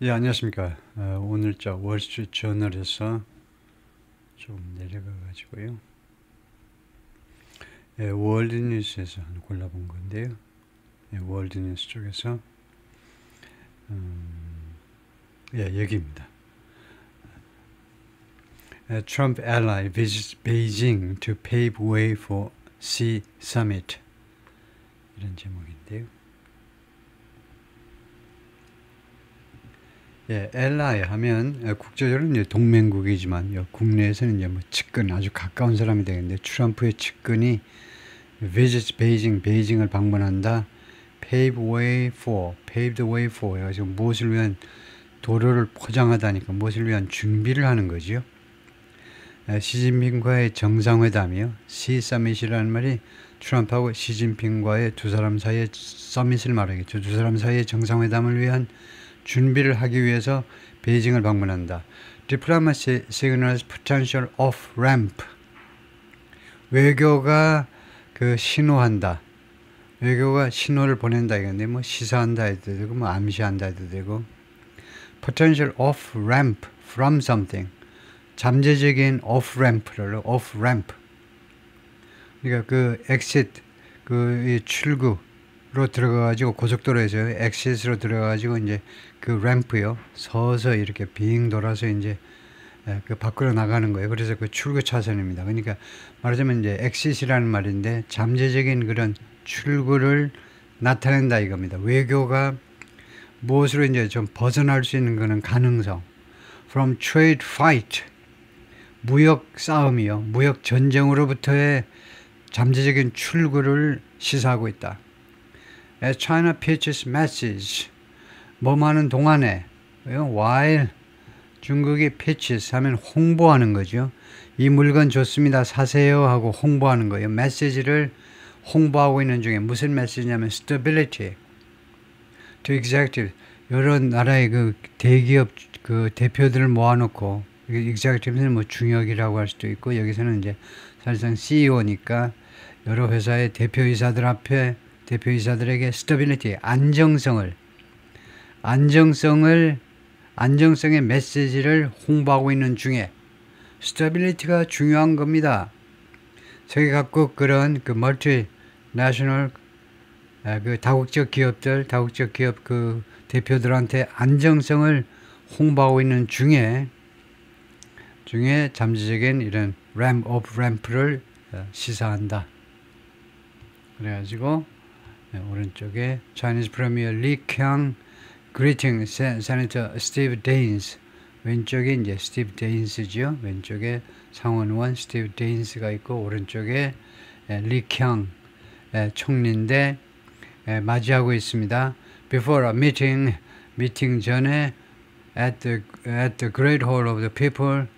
예, 안녕하십니까. 오늘 월스트리트 저널에서 좀 내려가 가지고요. 예, 월드뉴스에서 골라본 건데요. 예, 월드뉴스 쪽에서 예, 여기입니다. Trump ally visits Beijing to pave way for Xi summit. 이런 제목인데요. 예, ally 하면 국제적으로 이제 동맹국이지만 국내에서는 이제 뭐 측근 아주 가까운 사람이 되겠는데 트럼프의 측근이 visits Beijing, 베이징을 방문한다. pave the way for. 그래서 무엇을 위한 도로를 포장하다니까 무엇을 위한 준비를 하는 거죠. 시진핑과의 정상회담이요. 시 서밋이라는 말이 트럼프하고 시진핑과의 두 사람 사이의 서밋을 말하겠죠. 두 사람 사이의 정상회담을 위한 준비를 하기 위해서 베이징을 방문한다. Diplomacy signals potential off-ramp. 외교가 신호한다. 외교가 신호를 보낸다 이건데 뭐 시사한다 해도 되고 뭐 암시한다 해도 되고 potential off-ramp from something. 잠재적인 off-ramp를 off-ramp. 그러니까 exit 이 출구로 들어가가지고 고속도로에서 exit으로 들어가가지고 이제 램프요 서서 이렇게 빙 돌아서 이제 밖으로 나가는 거예요. 그래서 출구 차선입니다. 그러니까 말하자면 이제 exit이라는 말인데 잠재적인 그런 출구를 나타낸다 이겁니다. 외교가 무엇으로 이제 좀 벗어날 수 있는 그런 가능성. From trade fight. 무역 싸움이요. 무역 전쟁으로부터의 잠재적인 출구를 시사하고 있다. As China pitches message. 뭐하는 동안에 while 중국이 pitches 하면 홍보하는 거죠. 이 물건 좋습니다. 사세요 하고 홍보하는 거예요. 메시지를 홍보하고 있는 중에 무슨 메시지냐면 stability to executive 여러 나라의 대기업 대표들을 모아놓고 executive는 뭐 중역이라고 할 수도 있고 여기서는 이제 사실상 CEO니까 여러 회사의 대표이사들 앞에 대표이사들에게 stability 안정성의 메시지를 홍보하고 있는 중에 stability가 중요한 겁니다. 세계 각국 그런 멀티내셔널 다국적 기업 대표들한테 안정성을 홍보하고 있는 중에 잠재적인 이런 램프를 시사한다. 그래가지고 오른쪽에 Chinese Premier Li Qiang greeting Senator Steve Daines 왼쪽에 이제 스티브 데인스죠. 왼쪽에 상원 의원 스티브 데인스가 있고 오른쪽에 리캉 총리인데 맞이하고 있습니다. Before a 미팅 전에 at the Great Hall of the People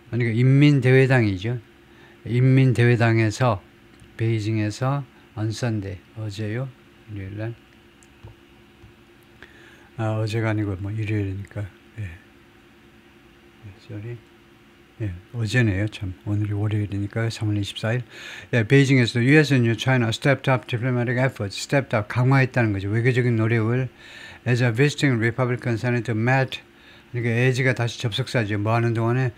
그러니까 인민대회당이죠. 인민대회당에서 베이징에서 on Sunday 어제요. 일요일날 어제가 아니고 뭐 일요일이니까 예, 어제네요. 참 오늘이 월요일이니까 3월 24일. 예, 베이징에서 U.S. and China stepped up diplomatic efforts. stepped up 강화했다는 거죠. 외교적인 노력을 as a visiting Republican senator met 그러니까 에이지가 다시 접속사죠. 뭐 하는 동안에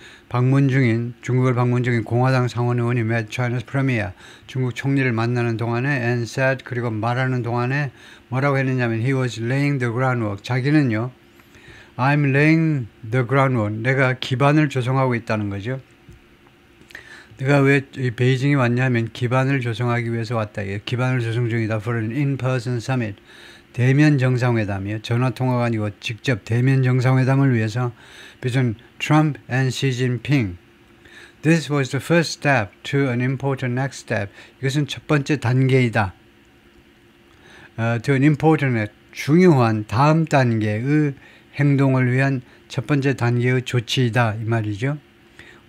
중국을 방문 중인 공화당 상원 의원이 met China's premier 중국 총리를 만나는 동안에 and said 그리고 말하는 동안에 뭐라고 했느냐면 he was laying the groundwork. 자기는요. I'm laying the groundwork. 내가 기반을 조성하고 있다는 거죠. 내가 왜 베이징에 왔냐 하면 기반을 조성하기 위해서 왔다. 기반을 조성 중이다. For an in-person summit. 대면 정상회담이요. 전화통화가 아니고 직접 대면 정상회담을 위해서 between Trump and Xi Jinping. This was the first step to an important next step. 이것은 첫 번째 단계이다. To an important, 중요한 다음 단계의 행동을 위한 첫 번째 단계의 조치이다 이 말이죠.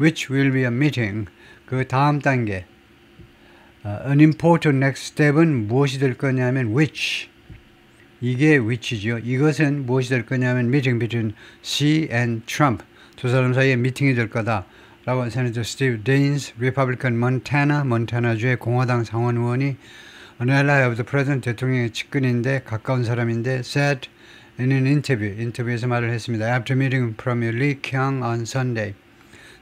Which will be a meeting. 그 다음 단계. An important next step은 무엇이 될 거냐면 which. 이게 which이죠. 이것은 무엇이 될 거냐면 meeting between Xi and Trump. 두 사람 사이에 미팅이 될 거다. 라고 세나터 스티브 데인스, 리퍼블리칸 몬타나주의 공화당 상원 의원이 an ally of the president 대통령의 측근인데 가까운 사람인데 said in an interview, 인터뷰에서 말을 했습니다. After meeting Premier Li Qiang on Sunday,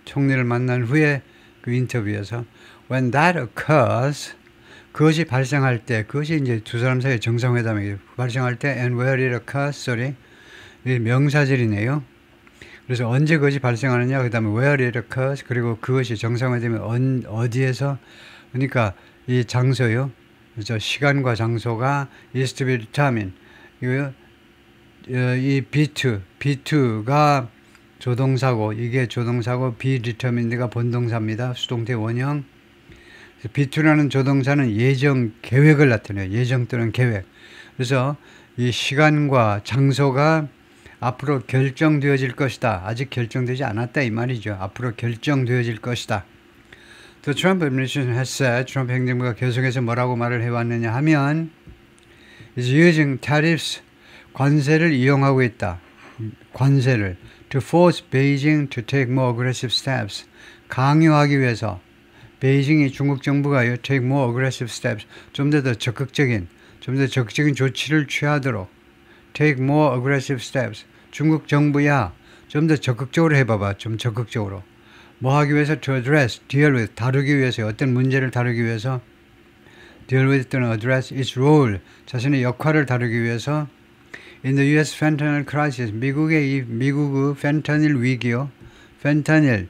총리를 만난 후에 그 인터뷰에서 when that occurs, 그것이 발생할 때, 그것이 이제 두 사람 사이의 정상회담이 발생할 때 and where it occurs, sorry, 이 명사절이네요. 그래서 언제 그것이 발생하느냐, 그 다음에 where it occurs, 그리고 그것이 정상회담이 어디에서, 그러니까 이 장소요, 그래서 시간과 장소가 is to be determined. 이 B2가 조동사고, 이게 조동사고, be determined가 본동사입니다. 수동태 원형. B2라는 조동사는 예정, 계획을 나타내요. 예정 또는 계획. 그래서 이 시간과 장소가 앞으로 결정되어질 것이다. 아직 결정되지 않았다 이 말이죠. 앞으로 결정되어질 것이다. The Trump administration has said, 트럼프 행정부가 계속해서 뭐라고 말을 해왔느냐 하면 is using tariffs, 관세를 이용하고 있다. 관세를 to force Beijing to take more aggressive steps, 강요하기 위해서 베이징이 중국 정부가요 take more aggressive steps, 좀 더 적극적인 조치를 취하도록 take more aggressive steps, 중국 정부야 좀 더 적극적으로 해봐봐. 좀 적극적으로 뭐 하기 위해서 to address, deal with, 다루기 위해서 어떤 문제를 다루기 위해서 deal with 또는 address its role, 자신의 역할을 다루기 위해서 in the U.S. fentanyl crisis, 미국의 펜타닐 위기요. 펜타닐,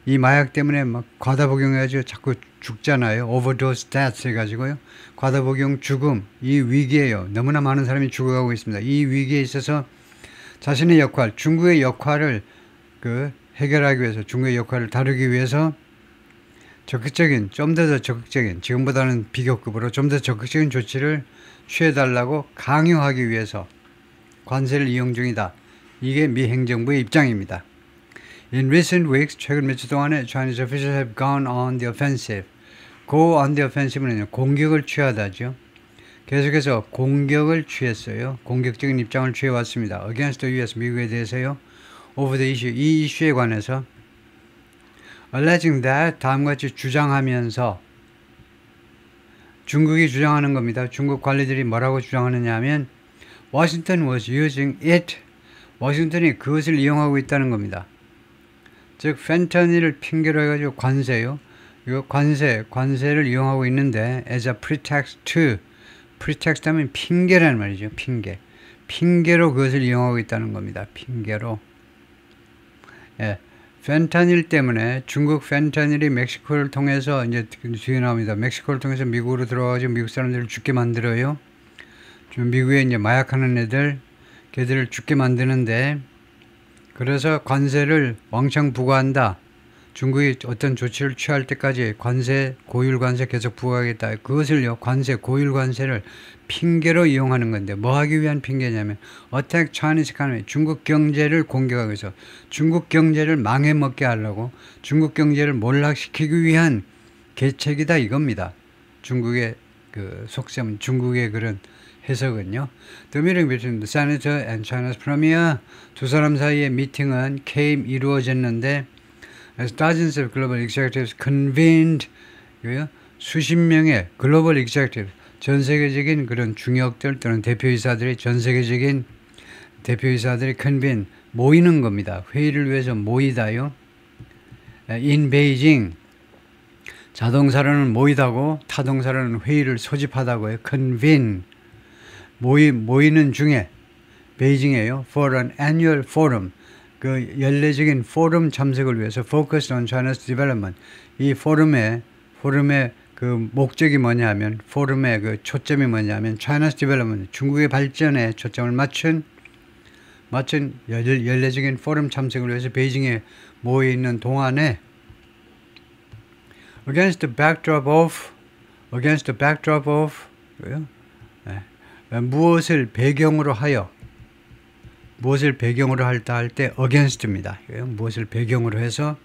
이 마약 때문에 막 과다 복용해가지고 자꾸 죽잖아요. overdose deaths 해가지고요. 과다 복용 죽음, 이 위기에요. 너무나 많은 사람이 죽어가고 있습니다. 이 위기에 있어서 자신의 역할, 중국의 역할을 해결하기 위해서, 중국의 역할을 다루기 위해서 적극적인, 좀 더 적극적인, 지금보다는 비교급으로 좀 더 적극적인 조치를 취해달라고 강요하기 위해서 관세를 이용 중이다. 이게 미 행정부의 입장입니다. In recent weeks, 최근 며칠 동안에 Chinese officials have gone on the offensive. Go on the offensive는 공격을 취하다죠. 계속해서 공격을 취했어요. 공격적인 입장을 취해왔습니다. Against the U.S. 미국에 대해서요. Over the issue, 이 이슈에 관해서 alleging that, 다음과 같이 주장하면서 중국이 주장하는 겁니다. 중국 관리들이 뭐라고 주장하느냐 하면 Washington was using it, 워싱턴이 그것을 이용하고 있다는 겁니다. 즉 펜타닐을 핑계로 해가지고 관세요. 이거 관세를 이용하고 있는데 as a pretext to, pretext 하면 핑계라는 말이죠. 핑계로 그것을 이용하고 있다는 겁니다. 핑계로. 예, 펜타닐 때문에 중국 펜타닐이 멕시코를 통해서 이제 뒤에 나옵니다. 멕시코를 통해서 미국으로 들어와가지고 미국 사람들을 죽게 만들어요. 미국에 이제 마약하는 걔들을 죽게 만드는데, 그래서 관세를 왕창 부과한다. 중국이 어떤 조치를 취할 때까지 고율 관세 계속 부과하겠다. 그것을요, 고율 관세를 핑계로 이용하는 건데, 뭐 하기 위한 핑계냐면, attack Chinese economy, 중국 경제를 공격하기 위해서, 중국 경제를 망해먹게 하려고, 중국 경제를 몰락시키기 위한 계책이다 이겁니다. 중국의 속셈, 중국의 그런 해석은요. The meeting between the senator and China's premier, 두 사람 사이의 미팅은 이루어졌는데 as dozens of global executives convened, 수십 명의 글로벌 executive, 전 세계적인 그런 중역들 또는 대표이사들이 convene, 모이는 겁니다. 회의를 위해서 모이다요. In Beijing, 자동사로는 모이다고, 타동사로는 회의를 소집하다고요. convene, 모이는 중에 베이징에요. For an annual forum, 연례적인 포럼 참석을 위해서 focused on China's development. 이 포럼의 목적이 뭐냐면, 포럼의 초점이 뭐냐면 China's development, 중국의 발전에 초점을 맞춘 연례적인 포럼 참석을 위해서 베이징에 모여 있는 동안에 against the backdrop of 무엇을 배경으로 할 때 against입니다. 무엇을 배경으로 해서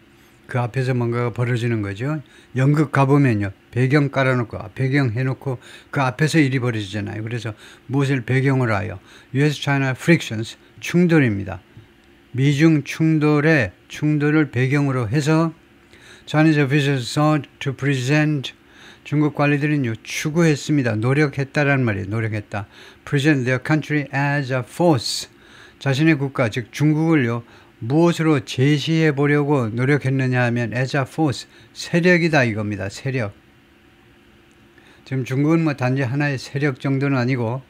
그 앞에서 뭔가가 벌어지는 거죠. 연극 가보면요, 배경 깔아놓고 배경 해놓고 그 앞에서 일이 벌어지잖아요. 그래서 무엇을 배경으로 하여 US-China frictions, 충돌입니다. 미중 충돌을 배경으로 해서 Chinese officials sought to present, 중국 관리들은 추구했습니다. 노력했다라는 말이에요. present their country as a force, 자신의 국가 즉 중국을요 무엇으로 제시해 보려고 노력했느냐 하면 as a force 세력이다 이겁니다. 세력. 지금 중국은 뭐 단지 하나의 세력 정도는 아니고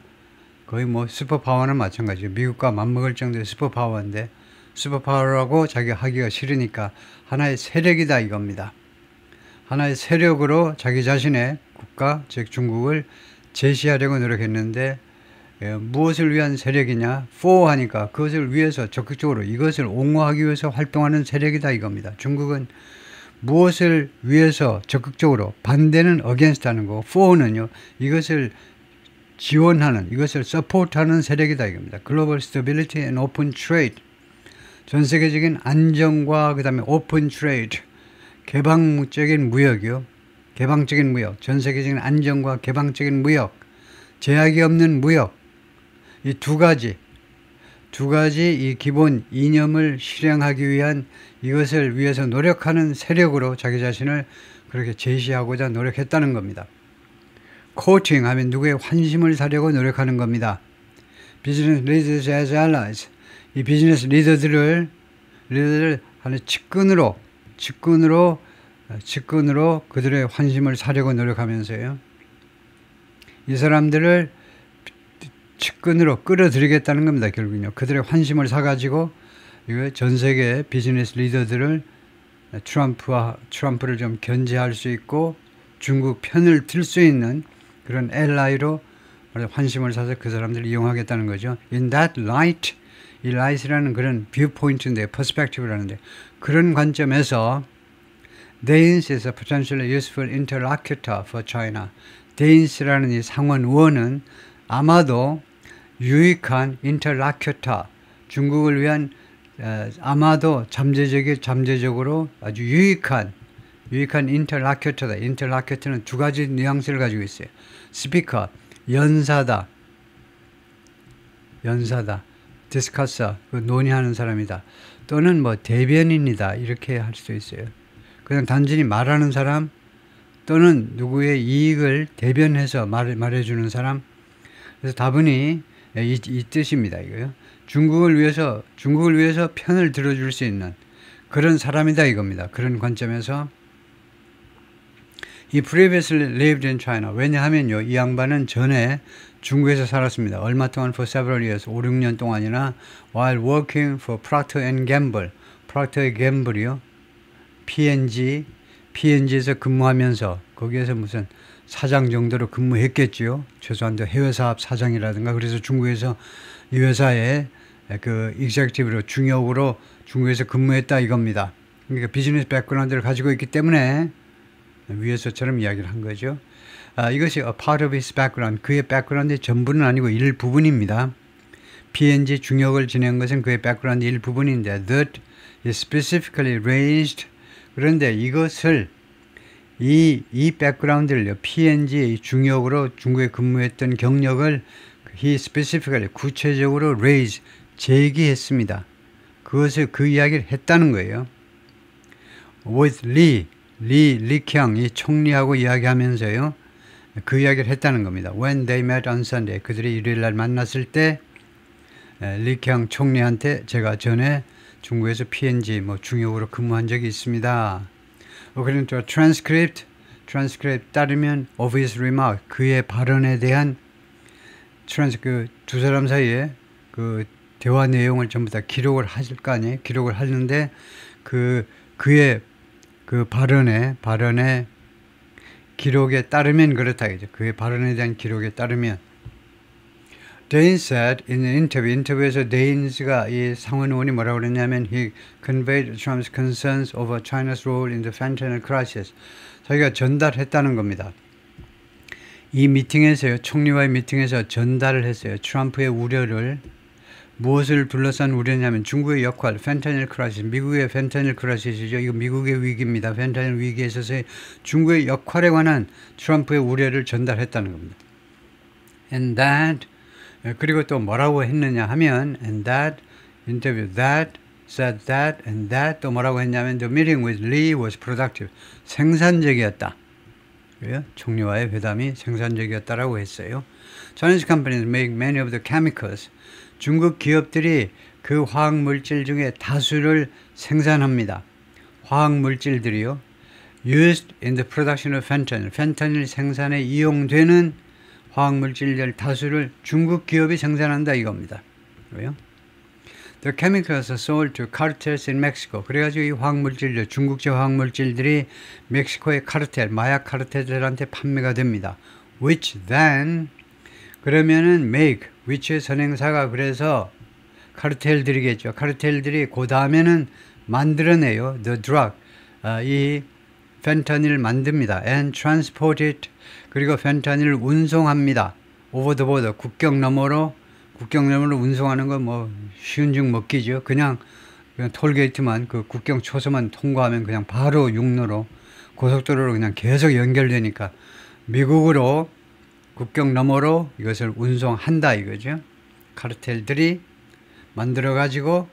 거의 뭐 슈퍼파워는 마찬가지죠. 미국과 맞먹을 정도의 슈퍼파워인데 슈퍼파워라고 자기가 하기가 싫으니까 하나의 세력이다 이겁니다. 하나의 세력으로 자기 자신의 국가 즉 중국을 제시하려고 노력했는데 무엇을 위한 세력이냐? for 하니까 그것을 위해서 적극적으로 이것을 옹호하기 위해서 활동하는 세력이다 이겁니다. 중국은 무엇을 위해서 적극적으로 반대는 against 하는 거고 for는요 이것을 지원하는 이것을 support하는 세력이다 이겁니다. Global Stability and Open Trade 전 세계적인 안정과 그 다음에 Open Trade 개방적인 무역이요. 개방적인 무역 전 세계적인 안정과 개방적인 무역 제약이 없는 무역 이 두 가지 이 기본 이념을 실행하기 위한 이것을 위해서 노력하는 세력으로 자기 자신을 그렇게 제시하고자 노력했다는 겁니다. 코팅 하면 누구의 환심을 사려고 노력하는 겁니다. 비즈니스 리더스 as allies 이 비즈니스 리더들을 하는 측근으로 그들의 환심을 사려고 노력하면서요. 이 사람들을 측근으로 끌어들이겠다는 겁니다. 결국은요. 그들의 환심을 사가지고 전 세계 비즈니스 리더들을 트럼프를 좀 견제할 수 있고 중국 편을 들 수 있는 그런 엘라이로 환심을 사서 그 사람들을 이용하겠다는 거죠. In that light, 이 light이라는 그런 viewpoint인데, perspective라는데 그런 관점에서 Daines is a potentially useful interlocutor for China. Daines라는 이 상원의원은 아마도 유익한 interlocutor, 중국을 위한 아마도 잠재적으로 아주 유익한 interlocutor다. interlocutor는 두 가지 뉘앙스를 가지고 있어요. 스피커, 연사다. 디스커서, 그 논의하는 사람이다. 또는 뭐 대변인이다. 이렇게 할 수 있어요. 그냥 단순히 말하는 사람 또는 누구의 이익을 대변해서 말해주는 사람. 그래서 다분히 이 뜻입니다. 이거요. 중국을 위해서 편을 들어줄 수 있는 그런 사람이다 이겁니다. 그런 관점에서 He previously lived in China. 왜냐하면요, 이 양반은 전에 중국에서 살았습니다. 얼마 동안 for several years, 5, 6년 동안이나 while working for Procter & Gamble. Procter & Gamble이요. P&G에서 근무하면서 거기에서 무슨 사장 정도로 근무했겠지요. 최소한도 해외 사업 사장이라든가. 그래서 중국에서 이 회사에 그 executive로 중역으로 중국에서 근무했다 이겁니다. 그러니까 비즈니스 백그라운드를 가지고 있기 때문에 위에서처럼 이야기를 한 거죠. 이것이 a part of his background. 그의 백그라운드의 전부는 아니고 일부분입니다. P&G 중역을 지낸 것은 그의 백그라운드 일부분인데 that is specifically raised. 그런데 이것을 이 백그라운드를요, P&G 중역으로 중국에 근무했던 경력을 he specifically 구체적으로 raise 제기했습니다. 그 이야기를 했다는 거예요. with 리캉 이 총리하고 이야기하면서요, 그 이야기를 했다는 겁니다. When they met on Sunday, 그들이 일요일 날 만났을 때 리캉 총리한테 제가 전에 중국에서 P&G 중역으로 근무한 적이 있습니다. 그리고 또 transcript 따르면 of his remark, 그의 발언에 대한 그 두 사람 사이에 그 대화 내용을 전부 다 기록을 하실 거 아니에요. 기록을 하는데 그의 그 발언의 기록에 따르면 그렇다 이죠. 그의 발언에 대한 기록에 따르면 Daines said in an 인터뷰에서 데인스가 이 상원 의원이 뭐라고 그랬냐면 he conveyed Trump's concerns over China's role in the fentanyl crisis. 자기가 전달했다는 겁니다. 이 미팅에서요, 총리와의 미팅에서 전달을 했어요. 트럼프의 우려를. 무엇을 둘러싼 우려냐면 중국의 역할, fentanyl crisis, 미국의 fentanyl crisis이죠. 이거 미국의 위기입니다. fentanyl 위기에 있어서의 중국의 역할에 관한 트럼프의 우려를 전달했다는 겁니다. And that, 그리고 또 뭐라고 했느냐 하면 and that, interview that, said that, and that 또 뭐라고 했냐면 the meeting with Lee was productive. 생산적이었다. 총리와의 회담이 생산적이었다라고 했어요. Chinese companies make many of the chemicals. 중국 기업들이 그 화학물질 중에 다수를 생산합니다. 화학물질들이요. used in the production of fentanyl. 펜타닐 생산에 이용되는 화학물질들 다수를 중국 기업이 생산한다 이겁니다. 왜요? The chemicals are sold to cartels in Mexico. 그래가지고 이 화학물질들, 중국제 화학물질들이 멕시코의 카르텔, 마약 카르텔들한테 판매가 됩니다. Which then, 그러면은 make, which의 선행사가 그래서 카르텔들이겠죠. 카르텔들이 그 다음에는 만들어내요. The drug, 이 펜타닐을 만듭니다. And transport it, 그리고 펜타닐을 운송합니다. Over the border, 국경 너머로 운송하는 건 뭐 쉬운 중 먹기죠. 그냥 톨게이트만 그 국경 초소만 통과하면 그냥 바로 육로로 고속도로로 그냥 계속 연결되니까 미국으로 국경 너머로 이것을 운송한다 이거죠. 카르텔들이 만들어 가지고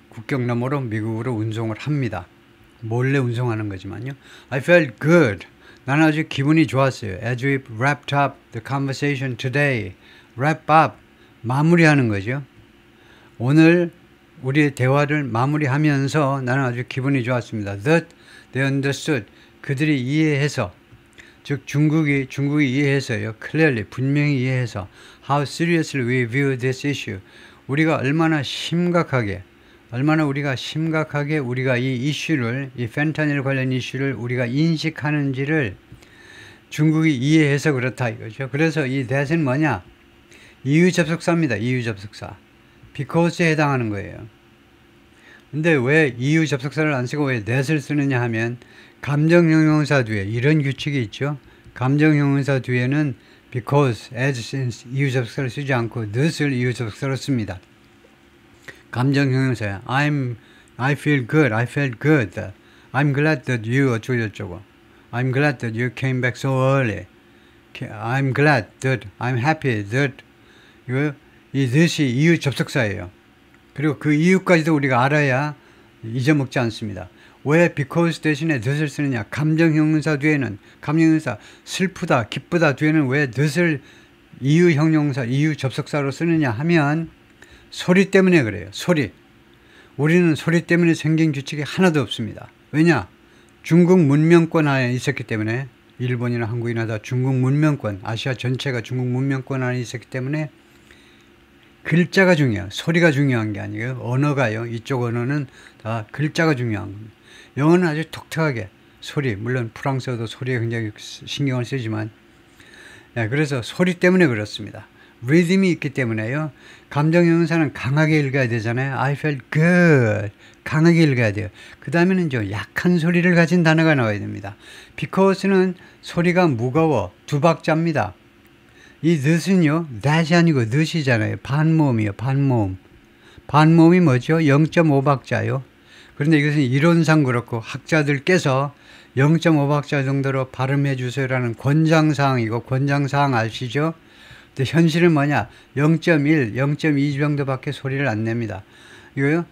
국경 너머로 미국으로 운송을 합니다. 몰래 운송하는 거지만요. I felt good. 나는 아주 기분이 좋았어요. As we wrapped up the conversation today. Wrap up. 마무리하는 거죠. 오늘 우리의 대화를 마무리하면서 나는 아주 기분이 좋았습니다. That they understood. 그들이 이해해서, 즉 중국이 이해해서요. Clearly, 분명히 이해해서 how seriously we view this issue. 우리가 얼마나 심각하게 우리가 이 이슈를, 이 펜타닐 관련 이슈를 우리가 인식하는지를 중국이 이해해서 그렇다 이거죠. 그래서 이 that은 뭐냐? 이유 접속사입니다. 이유 접속사. because에 해당하는 거예요. 근데 왜 이유 접속사를 안 쓰고 왜 that을 쓰느냐 하면 감정 형용사 뒤에 이런 규칙이 있죠. 감정 형용사 뒤에는 because, as, since 이유 접속사를 쓰지 않고 that을 이유 접속사로 씁니다. 감정 형용사야. I feel good. I felt good. I'm glad that you 어쩌고저쩌고. I'm glad that you came back so early. I'm glad that, I'm happy that. 이 that이 이유 접속사예요. 그리고 그 이유까지도 우리가 알아야 잊어먹지 않습니다. 왜 because 대신에 that을 쓰느냐? 감정 형용사 뒤에는, 감정 형용사 슬프다, 기쁘다 뒤에는 왜 that을 이유 형용사, 이유 접속사로 쓰느냐 하면 소리 때문에 그래요. 소리. 우리는 소리 때문에 생긴 규칙이 하나도 없습니다. 왜냐? 중국 문명권 안에 있었기 때문에, 일본이나 한국이나 다 중국 문명권, 아시아 전체가 중국 문명권 안에 있었기 때문에 글자가 중요해요. 소리가 중요한 게 아니에요. 언어가요. 이쪽 언어는 다 글자가 중요한 겁니다. 영어는 아주 독특하게 소리, 물론 프랑스어도 소리에 굉장히 신경을 쓰지만, 그래서 소리 때문에 그렇습니다. 리듬이 있기 때문에요. 감정 형용사는 강하게 읽어야 되잖아요. I felt good. 강하게 읽어야 돼요. 그 다음에는 좀 약한 소리를 가진 단어가 나와야 됩니다. because는 소리가 무거워. 두 박자입니다. 이 that은요. that이 아니고 that이잖아요. 반모음이요. 반모음. 반모음이 뭐죠? 0.5박자요. 그런데 이것은 이론상 그렇고 학자들께서 0.5박자 정도로 발음해 주세요라는 권장사항이고, 권장사항 아시죠? 근데 현실은 뭐냐? 0.1, 0.2 정도밖에 소리를 안 냅니다. 이거요?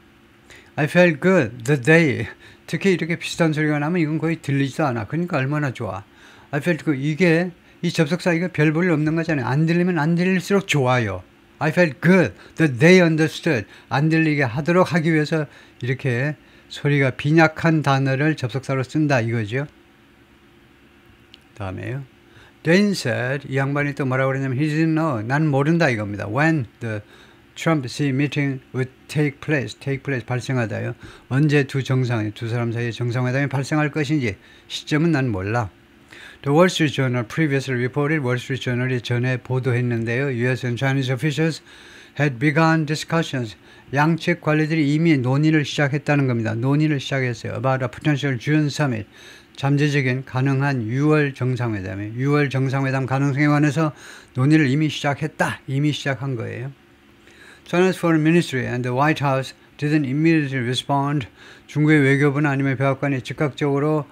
I felt good the day. 특히 이렇게 비슷한 소리가 나면 이건 거의 들리지도 않아. 그러니까 얼마나 좋아. I felt good. 이게 이 접속사 이거 별 볼 일 없는 거잖아요. 안 들리면 안 들릴수록 좋아요. I felt good that they understood. 안 들리게 하도록 하기 위해서 이렇게 소리가 빈약한 단어를 접속사로 쓴다 이거죠. 다음에요. Then said, 이 양반이 또 뭐라고 그러냐면 he didn't know. 난 모른다 이겁니다. When the Trump Xi meeting would take place. take place 발생하다요. 언제 두 사람 사이의 정상회담이 발생할 것인지 시점은 난 몰라. The Wall Street Journal previously reported, Wall Street Journal이 전에 보도했는데요. US and Chinese officials had begun discussions. 양측 관리들이 이미 논의를 시작했다는 겁니다. 논의를 시작했어요. About a potential June summit. 잠재적인 가능한 6월 정상회담에 6월 정상회담 가능성에 관해서 논의를 이미 시작했다. 이미 시작한 거예요. China's Foreign Ministry and the White House didn't immediately respond. 중국의 외교부나 아니면 백악관이 즉각적으로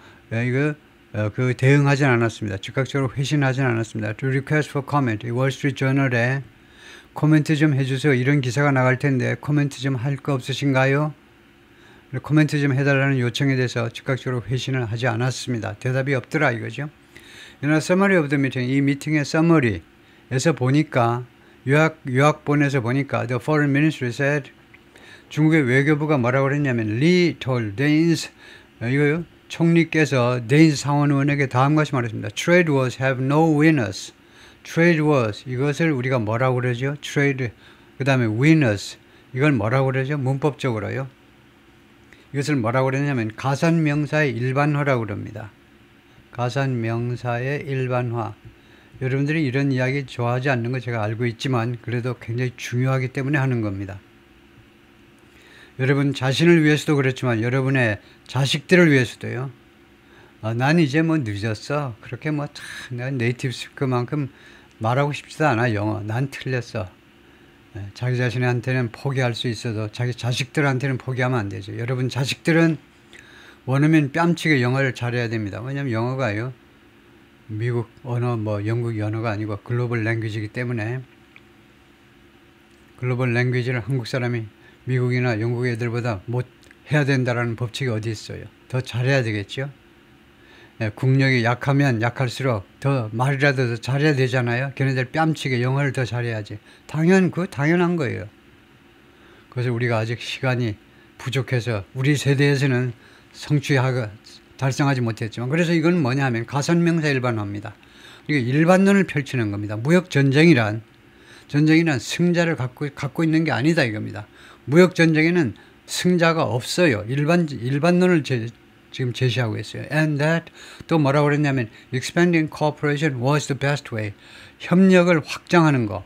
대응하진 않았습니다. 즉각적으로 회신하진 않았습니다. To request for comment. 이 월스트리트저널에 코멘트 좀 해주세요. 이런 기사가 나갈 텐데 코멘트 좀 할 거 없으신가요? 코멘트 좀 해달라는 요청에 대해서 즉각적으로 회신을 하지 않았습니다. 대답이 없더라 이거죠. In a summary of the meeting, 이 미팅의 summary에서 보니까 유학본에서 보니까 the foreign ministry said 중국의 외교부가 뭐라고 그랬냐면 Lee told Danes 이거요. 총리께서 데인스 상원의원에게 다음과 같이 말했습니다. Trade wars have no winners. Trade wars 이것을 우리가 뭐라고 그러죠? Trade 그 다음에 winners 이걸 뭐라고 그러죠? 문법적으로요. 이것을 뭐라고 그러냐면 가산명사의 일반화라고 그럽니다. 가산명사의 일반화. 여러분들이 이런 이야기 좋아하지 않는 거 제가 알고 있지만 그래도 굉장히 중요하기 때문에 하는 겁니다. 여러분 자신을 위해서도 그렇지만 여러분의 자식들을 위해서도요. 난 이제 뭐 늦었어. 그렇게 뭐 내가 네이티브 스피커만큼 말하고 싶지도 않아 영어. 난 틀렸어. 자기 자신한테는 포기할 수 있어도 자기 자식들한테는 포기하면 안 되죠. 여러분 자식들은 원하면 뺨치게 영어를 잘해야 됩니다. 왜냐하면 영어가요. 미국 언어 뭐 영국 언어가 아니고 글로벌 랭귀지이기 때문에 글로벌 랭귀지를 한국 사람이 미국이나 영국 애들보다 못 해야 된다라는 법칙이 어디 있어요. 더 잘해야 되겠죠. 국력이 약하면 약할수록 더 말이라도 더 잘해야 되잖아요. 걔네들 뺨치게 영어를 더 잘해야지. 당연한 거예요. 그래서 우리가 아직 시간이 부족해서 우리 세대에서는 달성하지 못했지만 그래서 이건 뭐냐 하면 가산명사 일반화입니다. 그러니까 일반론을 펼치는 겁니다. 무역전쟁이란 승자를 갖고 있는 게 아니다 이겁니다. 무역전쟁에는 승자가 없어요. 일반론을 지금 제시하고 있어요. And that 또 뭐라고 그랬냐면 expanding cooperation was the best way. 협력을 확장하는 거.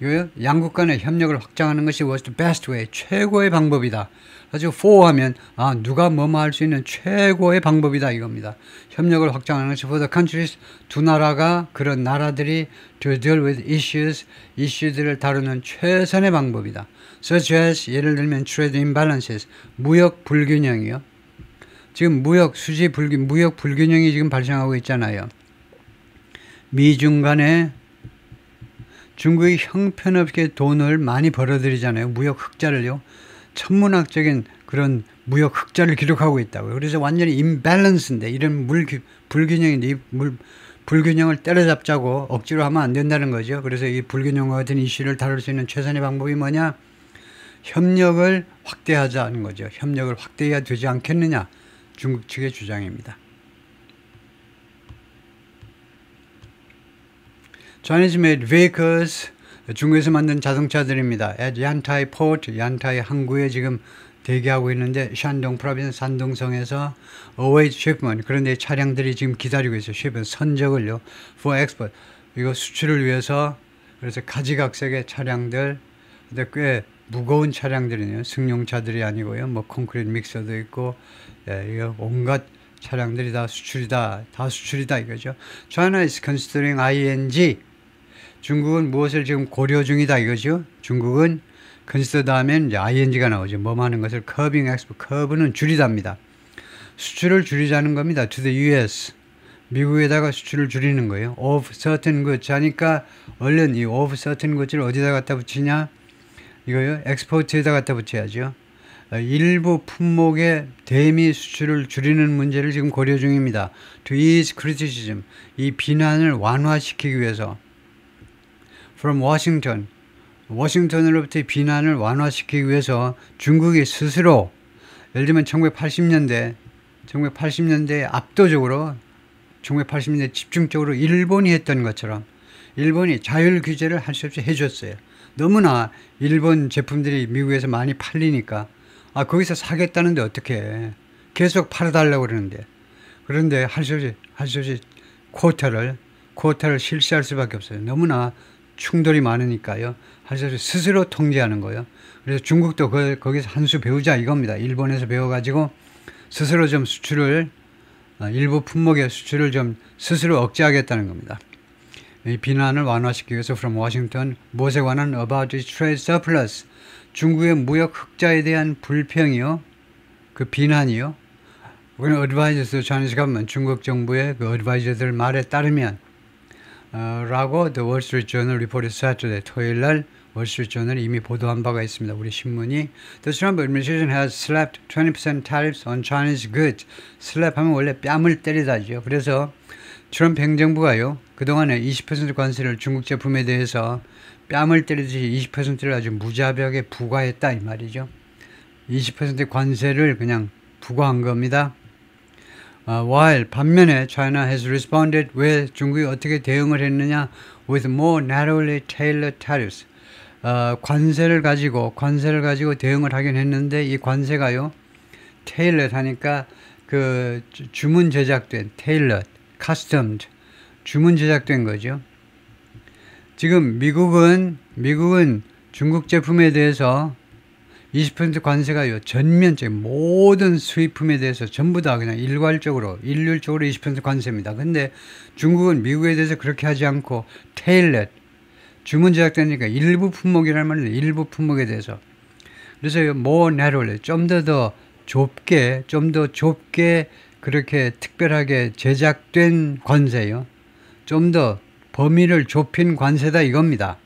이거요. 양국 간의 협력을 확장하는 것이 was the best way. 최고의 방법이다. 아주 for 하면 누가 뭐뭐 할 수 있는 최고의 방법이다 이겁니다. 협력을 확장하는 것이 for the countries 두 나라가 그런 나라들이 to deal with issues들을 다루는 최선의 방법이다. such as 예를 들면 trade imbalances 무역 불균형이요. 지금 무역 불균형이 지금 발생하고 있잖아요. 미중 간에 중국이 형편없게 돈을 많이 벌어들이잖아요. 무역 흑자를요. 천문학적인 그런 무역 흑자를 기록하고 있다고요. 그래서 완전히 임밸런스인데 이런 불균형인데 이 불균형을 때려잡자고 억지로 하면 안 된다는 거죠. 그래서 이 불균형과 같은 이슈를 다룰 수 있는 최선의 방법이 뭐냐? 협력을 확대하자는 거죠. 협력을 확대해야 되지 않겠느냐? 중국 측의 주장입니다. Chinese made vehicles 중국에서 만든 자동차들입니다. at Yantai Port, Yantai 항구에 지금 대기하고 있는데 샨동 프로빈스 산동성에서 await shipment 그런데 차량들이 지금 기다리고 있어요. shipment 선적을요. for export 이거 수출을 위해서 그래서 가지각색의 차량들 근데 꽤 무거운 차량들이네요. 승용차들이 아니고요. 뭐 콘크리트 믹서도 있고 이거 온갖 차량들이 다 수출이다 이거죠. China is considering ING 중국은 무엇을 지금 고려 중이다 이거죠. 중국은 consider 다음엔 이제 ing가 나오죠. 뭐뭐 하는 것을 curbing export, curb는 줄이답니다. 수출을 줄이자는 겁니다. to the US 미국에다가 수출을 줄이는 거예요. of certain goods 하니까 얼른 이 of certain goods를 어디다 갖다 붙이냐 이거요. export에다 갖다 붙여야죠. 일부 품목의 대미 수출을 줄이는 문제를 지금 고려 중입니다. to ease criticism 이 비난을 완화시키기 위해서 from Washington 워싱턴으로부터의 비난을 완화시키기 위해서 중국이 스스로 예를 들면 1980년대에 압도적으로 1980년대 집중적으로 일본이 했던 것처럼 일본이 자율 규제를 할 수 없이 해줬어요. 너무나 일본 제품들이 미국에서 많이 팔리니까 거기서 사겠다는데 어떻게 해. 계속 팔아달라고 그러는데 그런데 할 수 없이 쿼터를 실시할 수밖에 없어요. 너무나 충돌이 많으니까요. 할 수 없이 스스로 통제하는 거예요. 그래서 중국도 거기서 한 수 배우자 이겁니다. 일본에서 배워가지고 스스로 좀 수출을 일부 품목의 수출을 좀 스스로 억제하겠다는 겁니다. 이 비난을 완화시키기 위해서 from Washington 무엇에 관한 about the trade surplus 중국의 무역 흑자에 대한 불평이요. 그 비난이요. 우리는 advisors Chinese government 중국 정부의 그 advisor들 말에 따르면 라고 The Wall Street Journal reported Saturday 토요일 날 월스트리트 저널이 이미 보도한 바가 있습니다. 우리 신문이 The Trump administration has slapped 20% tariffs on Chinese goods. 슬랩 하면 원래 뺨을 때리다죠. 그래서 트럼프 행정부가요. 그동안에 20% 관세를 중국 제품에 대해서 뺨을 때리듯이 20%를 아주 무자비하게 부과했다 이 말이죠. 20% 관세를 그냥 부과한 겁니다. while 반면에 China has responded, 왜 중국이 어떻게 대응을 했느냐, with more narrowly tailored tariffs. 관세를 가지고 대응을 하긴 했는데 이 관세가요, tailored 하니까 그 주문 제작된 tailored, customed 주문 제작된 거죠. 지금 미국은 중국 제품에 대해서 20% 관세가요, 전면적인 모든 수입품에 대해서 전부 다 그냥 일률적으로 20% 관세입니다. 근데 중국은 미국에 대해서 그렇게 하지 않고 테일렛, 주문 제작되니까 일부 품목이라는 말이에요. 일부 품목에 대해서. 그래서 more narrowly, 좀 더 좁게 그렇게 특별하게 제작된 관세요. 좀 더 범위를 좁힌 관세다 이겁니다.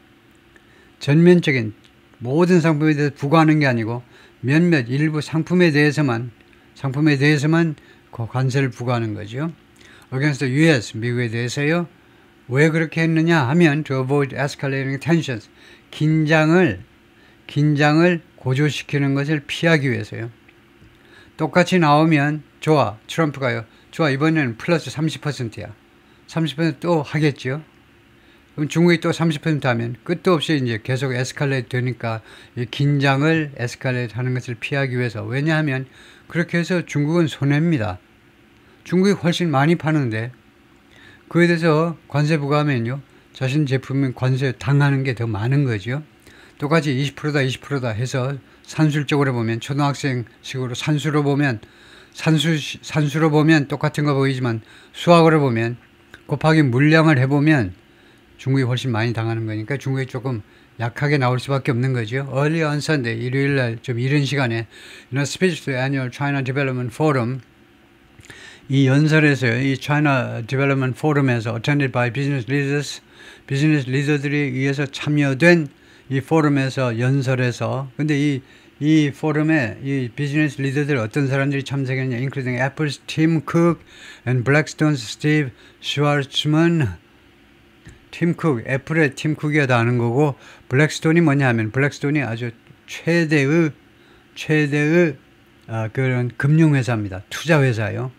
전면적인 모든 상품에 대해서 부과하는 게 아니고 몇몇 일부 상품에 대해서만 그 관세를 부과하는 거죠. Against the US, 미국에 대해서요. 왜 그렇게 했느냐 하면 to avoid escalating tensions, 긴장을 고조시키는 것을 피하기 위해서요. 똑같이 나오면 좋아, 트럼프가요. 좋아, 이번에는 플러스 30%야. 30% 또 하겠죠. 그럼 중국이 또 30% 하면 끝도 없이 이제 계속 에스컬레이트 되니까 이 긴장을 에스컬레이트 하는 것을 피하기 위해서. 왜냐하면 그렇게 해서 중국은 손해입니다. 중국이 훨씬 많이 파는데 그에 대해서 관세 부과하면요, 자신 제품이 관세 당하는 게 더 많은 거죠. 똑같이 20%다 해서 산술적으로 보면, 초등학생식으로 산수로 보면 똑같은 거 보이지만 수학으로 보면 곱하기 물량을 해보면 중국이 훨씬 많이 당하는 거니까 중국이 조금 약하게 나올 수밖에 없는 거죠. Early on Sunday, 일요일날 좀 이른 시간에 in a speech to the annual China Development Forum, 이 연설에서요, 이 China Development Forum에서 attended by business leaders, 비즈니스 리더들이 의해서 참여된 이 포럼에서 연설에서, 근데 이 포럼에 이 비즈니스 리더들 어떤 사람들이 참석했냐, including Apple's Tim Cook and Blackstone's Steve Schwarzman. 팀 쿡, 애플의 팀 쿡이야 다 아는 거고, 블랙스톤이 뭐냐 하면, 블랙스톤이 아주 최대의 그런 금융회사입니다. 투자회사요.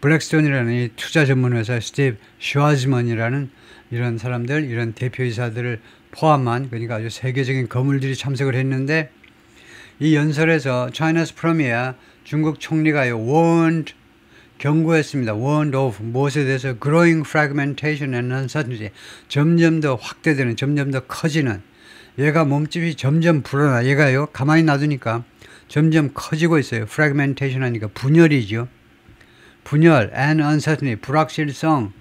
블랙스톤이라는 이 투자 전문회사, 스티브 슈와즈먼이라는 이런 사람들, 이런 대표이사들을 포함한, 그러니까 아주 세계적인 거물들이 참석을 했는데, 이 연설에서 China's Premier, 중국 총리가요, 경고했습니다. warned of, 무엇에 대해서? growing fragmentation and uncertainty. 점점 더 확대되는, 점점 더 커지는, 얘가 몸집이 점점 불어나, 얘가요, 가만히 놔두니까 점점 커지고 있어요. fragmentation 하니까 분열이죠. 분열, and uncertainty, 불확실성.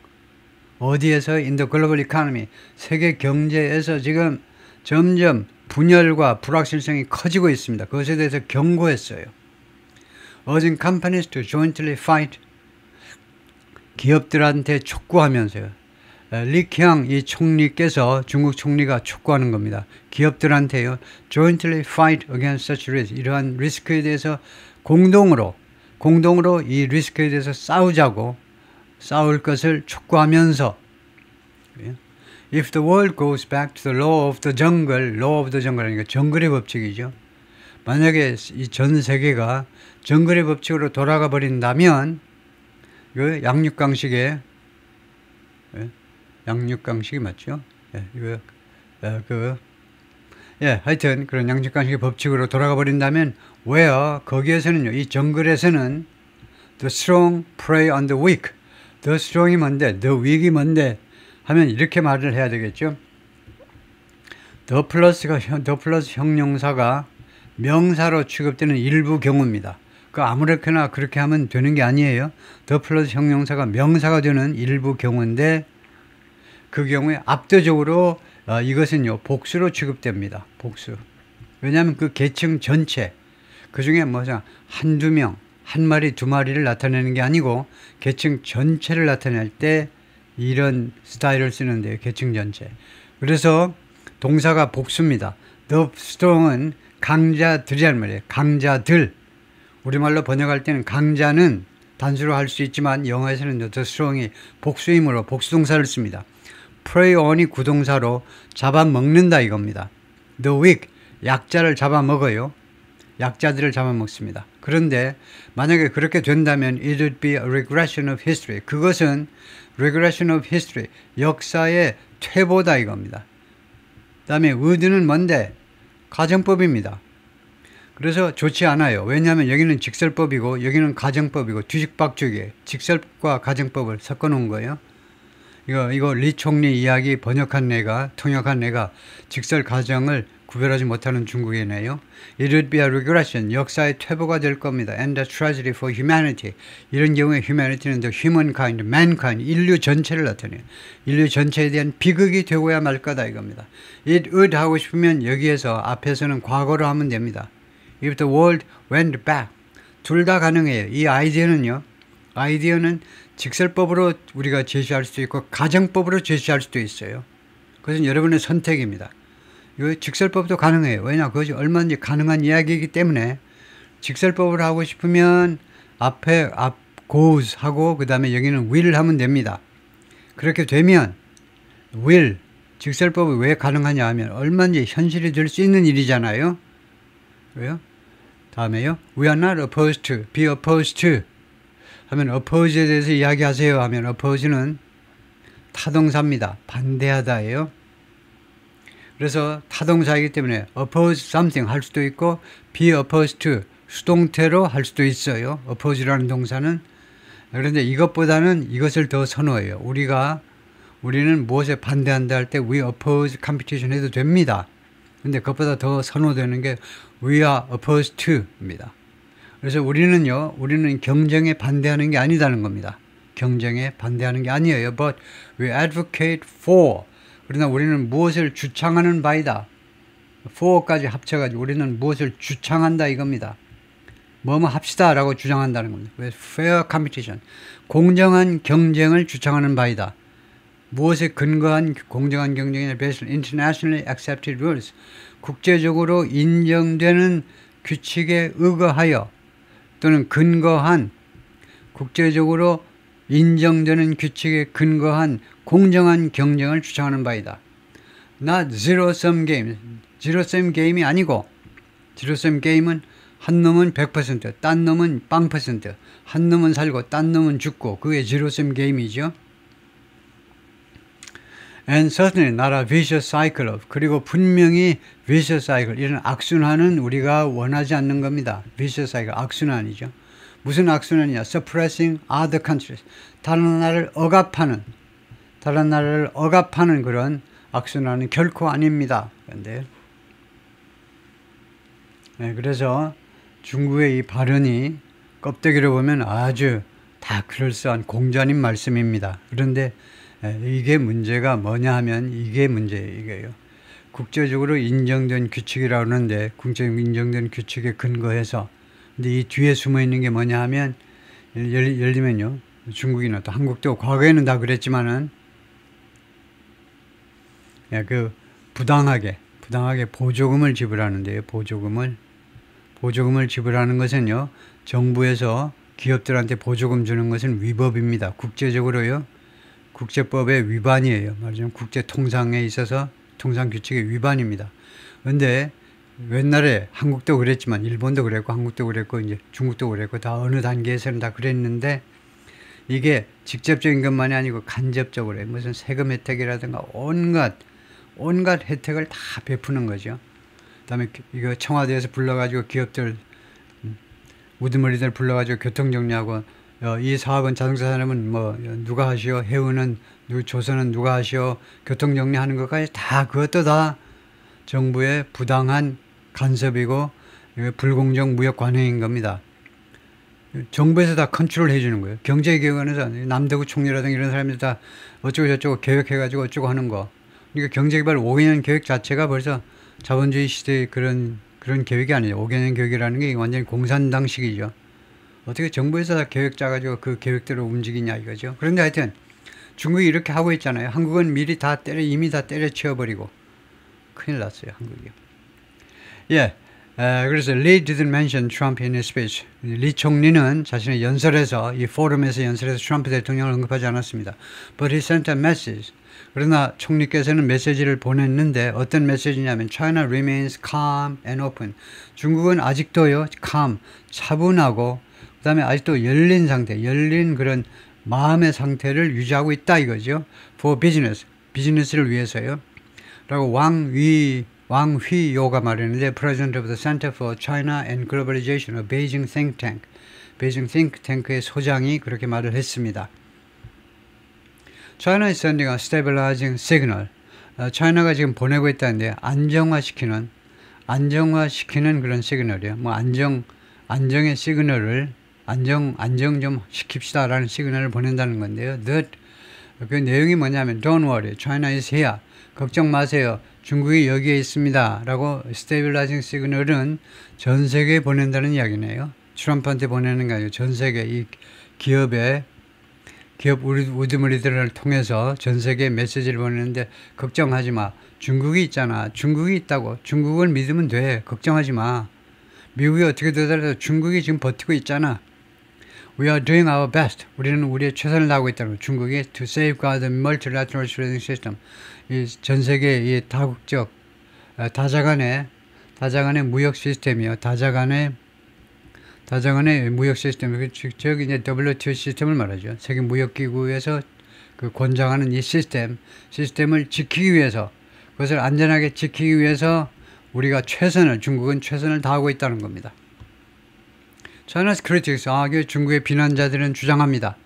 어디에서? in the global economy, 세계 경제에서 지금 점점 분열과 불확실성이 커지고 있습니다. 그것에 대해서 경고했어요. urging companies to jointly fight, 기업들한테 촉구하면서요. 리키앙 이 총리께서, 중국 총리가 촉구하는 겁니다. 기업들한테요, jointly fight against such risk, 이러한 리스크에 대해서 공동으로 이 리스크에 대해서 싸울 것을 촉구하면서, if the world goes back to the law of the jungle 하니까 정글의 법칙이죠. 만약에 이 전 세계가 정글의 법칙으로 돌아가 버린다면, 그 양육강식이 맞죠? 하여튼 그런 양육강식의 법칙으로 돌아가 버린다면, 거기에서는요, 이 정글에서는 the strong prey on the weak, the strong이 뭔데, the weak이 뭔데 하면 이렇게 말을 해야 되겠죠. the plus 형용사가 명사로 취급되는 일부 경우입니다. 그 아무렇게나 그렇게 하면 되는 게 아니에요. the plus 형용사가 명사가 되는 일부 경우인데, 그 경우에 압도적으로 이것은요, 복수로 취급됩니다. 복수. 왜냐하면 그 계층 전체, 그 중에 한두 명, 한 마리, 두 마리를 나타내는 게 아니고 계층 전체를 나타낼 때 이런 스타일을 쓰는데요. 계층 전체. 그래서 동사가 복수입니다. the strong은 강자들이란 말이에요. 강자들. 우리말로 번역할 때는 강자는 단수로 할 수 있지만 영어에서는 the strong이 복수이므로 복수동사를 씁니다. prey on이 구동사로 잡아먹는다 이겁니다. The weak, 약자를 잡아먹어요. 약자들을 잡아먹습니다. 그런데 만약에 그렇게 된다면 it would be a regression of history. 그것은 regression of history, 역사의 퇴보다 이겁니다. 그 다음에 would는 뭔데? 가정법입니다. 그래서 좋지 않아요. 왜냐하면 여기는 직설법이고 여기는 가정법이고 뒤죽박죽이에요. 직설과 가정법을 섞어놓은 거예요. 이거 리 총리 이야기 번역한 애가, 통역한 애가 직설 가정을 구별하지 못하는 중국인이에요. It would be a regression. 역사의 퇴보가 될 겁니다. And a tragedy for humanity. 이런 경우에 humanity는 the humankind, mankind, 인류 전체를 나타내요. 인류 전체에 대한 비극이 되고야 말 거다 이겁니다. It would 하고 싶으면 여기에서 앞에서는 과거로 하면 됩니다. If the world went back. 둘 다 가능해요. 이 아이디어는 직설법으로 우리가 제시할 수도 있고 가정법으로 제시할 수도 있어요. 그것은 여러분의 선택입니다. 이 직설법도 가능해요. 왜냐? 그것이 얼마든지 가능한 이야기이기 때문에 직설법을 하고 싶으면 앞에 goes 하고 그 다음에 여기는 will 하면 됩니다. 그렇게 되면 will, 직설법이 왜 가능하냐 하면 얼마든지 현실이 될 수 있는 일이잖아요. 왜요? 다음에요. We are not opposed to, be opposed to 하면 oppose에 대해서 이야기하세요 하면 oppose는 타동사입니다. 반대하다예요. 그래서 타동사이기 때문에 oppose something 할 수도 있고 be opposed to 수동태로 할 수도 있어요. oppose라는 동사는. 그런데 이것보다는 이것을 더 선호해요. 우리는 무엇에 반대한다 할 때 we oppose competition 해도 됩니다. 근데 그것보다 더 선호되는 게 we are opposed to입니다. 그래서 우리는 경쟁에 반대하는 게 아니다는 겁니다. 경쟁에 반대하는 게 아니에요. But we advocate for. 그러나 우리는 무엇을 주창하는 바이다. for까지 합쳐가지고 우리는 무엇을 주창한다 이겁니다. 뭐뭐 합시다 라고 주장한다는 겁니다. fair competition. 공정한 경쟁을 주창하는 바이다. 무엇에 근거한 공정한 경쟁이냐? based on internationally accepted rules. 국제적으로 인정되는 규칙에 의거하여 또는 근거한 국제적으로 인정되는 규칙에 근거한 공정한 경쟁을 주창하는 바이다. Not zero-sum game. zero-sum game이 아니고 zero-sum game은 한 놈은 100%, 딴 놈은 0%, 한 놈은 살고 딴 놈은 죽고 그게 zero-sum game이죠. And certainly not a vicious cycle of. 그리고 분명히 vicious cycle, 이런 악순환은 우리가 원하지 않는 겁니다. vicious cycle, 악순환이죠. 무슨 악순환이냐? suppressing other countries. 다른 나라를 억압하는 그런 악순환은 결코 아닙니다. 그런데 그래서 중국의 이 발언이 껍데기로 보면 아주 다 그럴싸한 공자님 말씀입니다. 그런데 이게 문제가 뭐냐 하면 이게 문제예요. 이게요. 국제적으로 인정된 규칙이라고 하는데 국제적으로 인정된 규칙에 근거해서 근데 이 뒤에 숨어 있는 게 뭐냐 하면 예를 들면요. 중국이나 또 한국도 과거에는 다 그랬지만은 그 부당하게 보조금을 지불하는데요. 보조금을 지불하는 것은요. 정부에서 기업들한테 보조금 주는 것은 위법입니다. 국제적으로요. 국제법의 위반이에요. 말하자면 국제 통상에 있어서 통상 규칙의 위반입니다. 그런데 옛날에 한국도 그랬지만 일본도 그랬고 한국도 그랬고 이제 중국도 그랬고 다 어느 단계에서는 다 그랬는데 이게 직접적인 것만이 아니고 간접적으로 무슨 세금 혜택이라든가 온갖 혜택을 다 베푸는 거죠. 그다음에 이거 청와대에서 불러가지고 기업들 우두머리들 불러가지고 교통 정리하고 이 사업은 자동차 산업은 뭐 누가 하시오? 해운은 조선은 누가 하시오? 교통 정리하는 것까지 다 그것도 다 정부의 부당한 간섭이고 불공정 무역 관행인 겁니다. 정부에서 다 컨트롤 해주는 거예요. 경제개혁원에서 남대구 총리라든가 이런 사람들 다 어쩌고 저쩌고 계획해가지고 어쩌고 하는 거. 그러니까 경제개발 5개년 계획 자체가 벌써 자본주의 시대의 그런 계획이 아니죠. 5개년 계획이라는 게 완전히 공산당식이죠. 어떻게 정부에서 다 계획 짜가지고 그 계획대로 움직이냐 이거죠. 그런데 하여튼 중국이 이렇게 하고 있잖아요. 한국은 미리 이미 다 때려치워버리고 큰일 났어요. 한국이요. 예, 그래서 Lee didn't mention Trump in his speech. 리 총리는 자신의 연설에서 이 포럼에서 연설에서 트럼프 대통령을 언급하지 않았습니다. But he sent a message. 그러나 총리께서는 메시지를 보냈는데 어떤 메시지냐면 China remains calm and open. 중국은 아직도요 calm, 차분하고 그다음에 아직도 열린 상태, 열린 그런 마음의 상태를 유지하고 있다 이거죠. For business, 비즈니스를 위해서요. 라고 왕휘요가 말했는데 President of the Center for China and Globalization, a Beijing think tank, 베이징 think tank의 소장이 그렇게 말을 했습니다. China is sending a stabilizing signal. 차이나가 지금 보내고 있다는데 안정화시키는 그런 시그널이에요. 뭐 안정의 시그널을 안정 좀 시킵시다라는 시그널을 보낸다는 건데요. 그 내용이 뭐냐면 Don't worry, China is here. 걱정 마세요. 중국이 여기에 있습니다. 라고 스테이블라이징 시그널은 전 세계에 보낸다는 이야기네요. 트럼프한테 보내는 게 아니고 전 세계 이 기업 우두머리들을 통해서 전 세계에 메시지를 보내는데 걱정하지 마. 중국이 있잖아. 중국이 있다고. 중국을 믿으면 돼. 걱정하지 마. 미국이 어떻게 되더라도 중국이 지금 버티고 있잖아. We are doing our best. 우리는 우리의 최선을 다하고 있다는 거예요. 중국이 to safeguard the multilateral trading system. 이 전 세계의 이 다국적 다자간의 무역 시스템이요. 다자간의 무역 시스템, 즉 이제 WTO 시스템을 말하죠. 세계 무역기구에서 그 권장하는 이 시스템을 지키기 위해서, 그것을 안전하게 지키기 위해서 우리가 중국은 최선을 다하고 있다는 겁니다. China's critics argue, 중국의 비난자들은 주장합니다.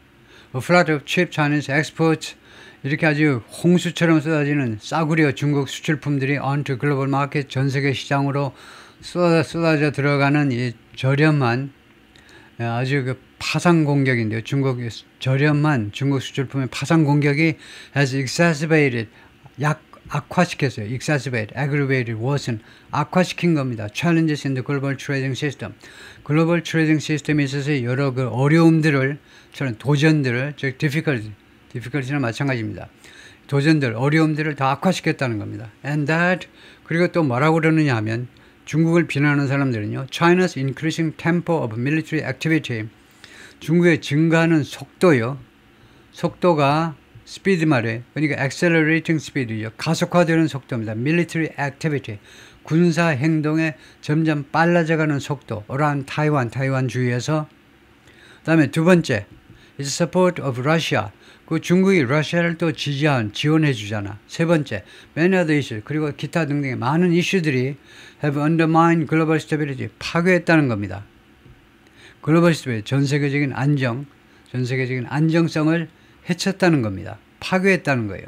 A flood of cheap Chinese exports, 이렇게 아주 홍수처럼 쏟아지는 싸구려 중국 수출품들이 onto global market, 전 세계 시장으로 쏟아져 들어가는 이 저렴한 아주 그 파상 공격인데요. 저렴한 중국 수출품의 파상 공격이 has exacerbated, 악화시켰어요. exacerbate, aggravated, worsen, 악화시킨 겁니다. challenges in the global trading system. 글로벌 트레이딩 시스템에 있어서 여러 그 도전들을, 즉 difficulty나 마찬가지입니다. 어려움들을 다 악화시켰다는 겁니다. And that, 그리고 또 뭐라고 그러느냐 하면 중국을 비난하는 사람들은요, China's increasing tempo of military activity, 중국의 증가하는 속도가 스피드 말이에요. 그러니까 accelerating speed이죠. 가속화되는 속도입니다. military activity, 군사 행동에 점점 빨라져가는 속도. around 타이완 주위에서. 그 다음에 두 번째, is support of Russia. 그 중국이 러시아를 또 지원해 주잖아. 세 번째, many other issues, 그리고 기타 등등의 많은 이슈들이 have undermined global stability, 파괴했다는 겁니다. 글로벌 stability, 전 세계적인 안정성을 해쳤다는 겁니다. 파괴했다는 거예요.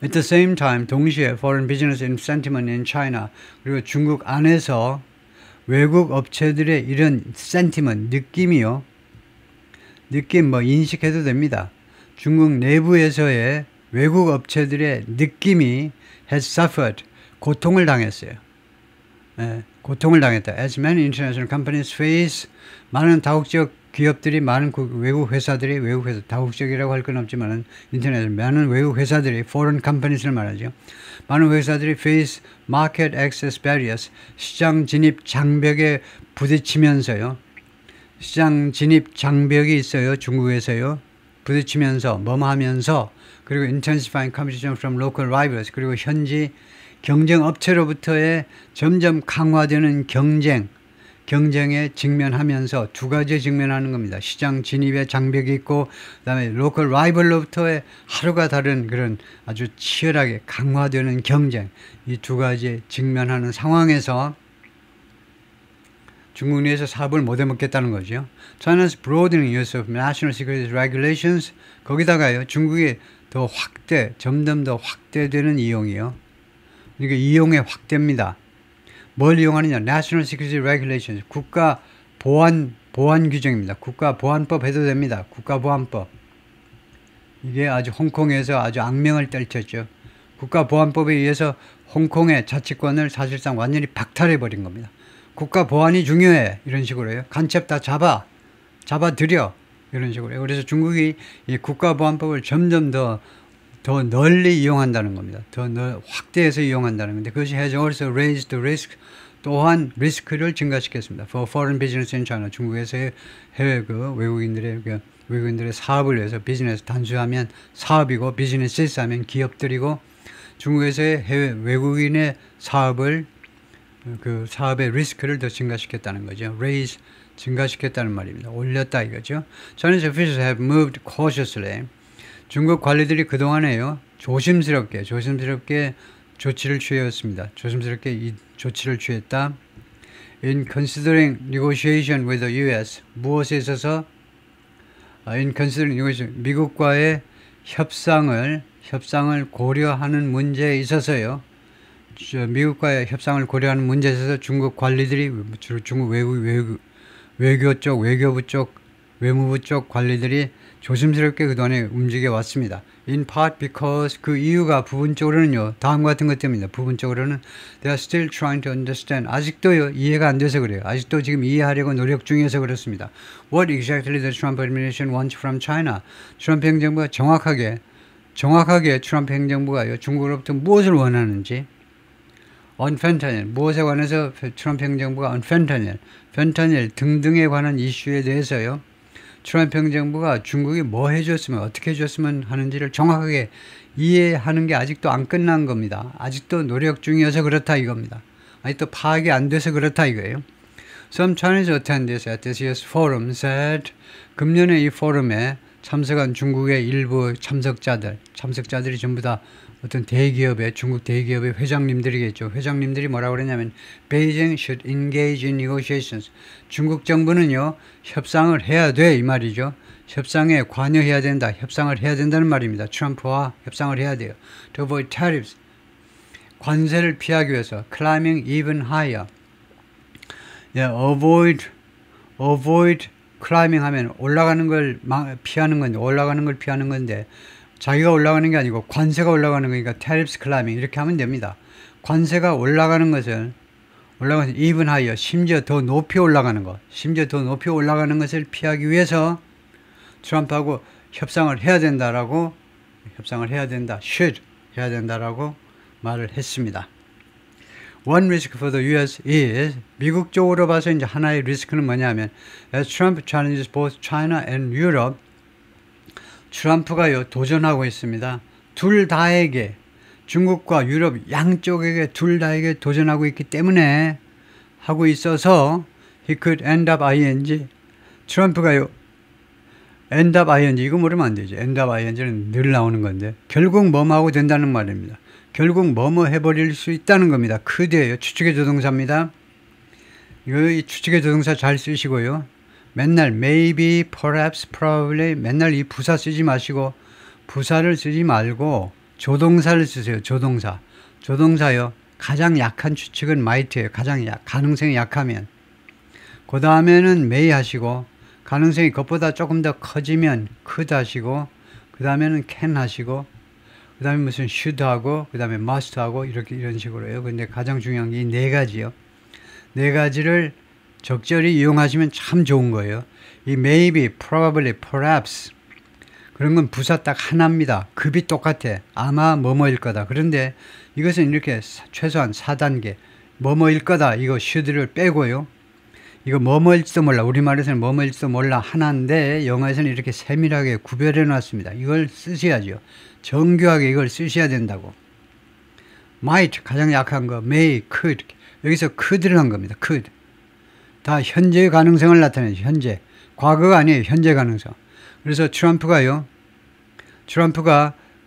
At the same time, 동시에 foreign business sentiment in China, 그리고 중국 안에서 외국 업체들의 이런 sentiment, 느낌 인식해도 됩니다. 중국 내부에서의 외국 업체들의 느낌이 has suffered, 고통을 당했어요. 고통을 당했다. As many international companies face, 많은 다국적 기업들이, 많은 외국 회사들이, 다국적이라고 할 건 없지만 많은 외국 회사들이, foreign companies를 말하죠. 많은 회사들이 face market access barriers, 시장 진입 장벽에 부딪히면서요. 시장 진입 장벽이 있어요. 중국에서요. 부딪히면서, 하면서, 그리고 intensifying competition from local rivals, 그리고 현지 경쟁 업체로부터의 점점 강화되는 경쟁에 직면하면서 두 가지에 직면하는 겁니다. 시장 진입의 장벽이 있고, 그 다음에 로컬 라이벌로부터의 하루가 다른 그런 아주 치열하게 강화되는 경쟁, 이 두 가지에 직면하는 상황에서 중국 내에서 사업을 못 해먹겠다는 거죠. China's broadening use of national security regulations, 거기다가요, 중국이 점점 더 확대되는 이용이요. 그러니까 이용의 확대입니다. 뭘 이용하느냐? National Security Regulations, 국가 보안 규정입니다. 국가 보안법 해도 됩니다. 국가 보안법. 이게 아주 홍콩에서 아주 악명을 떨쳤죠. 국가 보안법에 의해서 홍콩의 자치권을 사실상 완전히 박탈해버린 겁니다. 국가 보안이 중요해. 이런 식으로요. 간첩 다 잡아들여. 이런 식으로요. 그래서 중국이 이 국가 보안법을 점점 더 널리 이용한다는 겁니다. 더 확대해서 이용한다는 건데, 그것이 has also raised the risk 또한 리스크를 증가시켰습니다. For foreign business in China. 중국에서의 해외 외국인들의 사업을 위해서 비즈니스 단수하면 사업이고 비즈니스 하면 기업들이고 중국에서의 해외 외국인의 사업의 리스크를 더 증가시켰다는 거죠. raise 증가시켰다는 말입니다. 올렸다 이거죠. Chinese officials have moved cautiously. 중국 관리들이 그동안에요. 조심스럽게 조치를 취했습니다. 조심스럽게 이 조치를 취했다. In considering negotiation with the U.S. 무엇에 있어서 in considering negotiation 미국과의 협상을 고려하는 문제에 있어서요. 미국과의 협상을 고려하는 문제에 있어서 중국 관리들이 주로 중국 외교 쪽, 외교부 쪽, 외무부 쪽 관리들이 조심스럽게 그동안에 움직여 왔습니다. In part because 그 이유가 부분적으로는요. 다음과 같은 것 때문입니다. 부분적으로는 they are still trying to understand. 아직도요. 이해가 안 돼서 그래요. 아직도 지금 이해하려고 노력 중에서 그렇습니다. What exactly the Trump administration wants from China. 트럼프 행정부가 정확하게 트럼프 행정부가요. 중국으로부터 무엇을 원하는지 on fentanyl, 무엇에 관해서 트럼프 행정부가 on fentanyl 등등에 관한 이슈에 대해서요. 트럼프 행정부가 중국이 뭐 해줬으면 어떻게 해줬으면 하는지를 정확하게 이해하는 게 아직도 안 끝난 겁니다. 아직도 노력 중이어서 그렇다 이겁니다. 아직도 파악이 안 돼서 그렇다 이거예요. Some Chinese attendees at this year's forum said 금년에 이 포럼에 참석한 중국의 일부 참석자들이 전부 다 어떤 중국 대기업의 회장님들이겠죠. 회장님들이 뭐라고 그랬냐면 Beijing should engage in negotiations. 중국 정부는요. 협상을 해야 돼 이 말이죠. 협상에 관여해야 된다. 협상을 해야 된다는 말입니다. 트럼프와 협상을 해야 돼요. To avoid tariffs. 관세를 피하기 위해서 climbing even higher. avoid climbing 하면 올라가는 걸 피하는 건데 자기가 올라가는 게 아니고 관세가 올라가는 거니까 tariffs climbing 이렇게 하면 됩니다. 관세가 올라가는 것을 even higher, 심지어 더 높이 올라가는 것을 피하기 위해서 트럼프하고 협상을 해야 된다라고 should 해야 된다라고 말을 했습니다. One risk for the U.S. is 미국 쪽으로 봐서 이제 하나의 리스크는 뭐냐면 as Trump challenges both China and Europe 트럼프가요 도전하고 있습니다. 둘 다에게 중국과 유럽 양쪽에게 둘 다에게 도전하고 있기 때문에 하고 있어서 he could end up ing 트럼프가요 end up ing 이거 모르면 안 되죠. end up ing는 늘 나오는 건데 결국 뭐하고 된다는 말입니다. 결국 뭐뭐 해버릴 수 있다는 겁니다. could예요. 추측의 조동사입니다. 이 추측의 조동사 잘 쓰시고요. 맨날 maybe, perhaps, probably 맨날 이 부사 쓰지 마시고 부사를 쓰지 말고 조동사를 쓰세요. 조동사요. 가장 약한 추측은 might예요. 가능성이 약하면 그 다음에는 may 하시고 가능성이 그것보다 조금 더 커지면 could 하시고 그 다음에는 can 하시고 그 다음에 무슨 should 하고 그 다음에 must 하고 이런 식으로요. 근데 가장 중요한 게 이 네 가지요. 네 가지를 적절히 이용하시면 참 좋은 거예요. 이 maybe, probably, perhaps 그런 건 부사 딱 하나입니다. 급이 똑같아. 아마 뭐뭐일 거다. 그런데 이것은 이렇게 최소한 4단계 뭐뭐일 거다. 이거 should를 빼고요. 이거 뭐뭐일지도 몰라. 우리말에서는 뭐뭐일지도 몰라 하나인데 영어에서는 이렇게 세밀하게 구별해 놨습니다. 이걸 쓰셔야죠. 정교하게 이걸 쓰셔야 된다고. might 가장 약한 거, may, could 여기서 could를 한 겁니다. could 다 현재의 가능성을 나타내죠. 현재. 과거가 아니에요. 현재 가능성. 그래서 트럼프가